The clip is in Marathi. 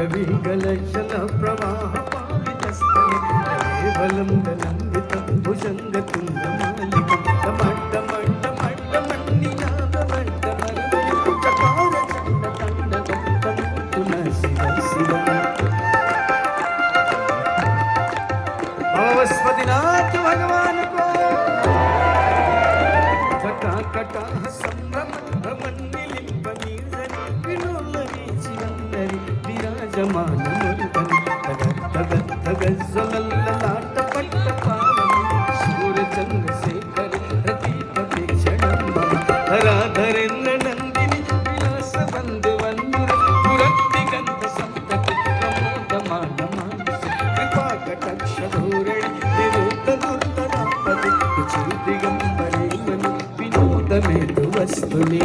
रविगलशल प्रवाह पावितस्थले केवलं दलंबितं भुजङ्गतुण्डमालिकं टमटमटमटमन्निनादमट्टमरवयं चकारचण्डताण्डवं पुनः शिवं शिवम् भवस्पतिनाथ भगवान को कटा संभ्रम भ्रमन्निलिम्बनीर्जनि विलोलने चिरन्दरि विराजमान मरुदनि तगज्जलल्ललाटपट्टपावनि सूर्यचन्द्रशेखर प्रदीपवीक्षणं मम हराधरेन्द्रनन्दिनि विलासबन्धुवन्धुर पुरद्दिगन्धसप्तति प्रमोदमानमानस कृपाकटाक्षधोरणि निरुद्धदुर्धरापदि कुचिदिगम्बरे मनि विनोदमेतु वस्तुनि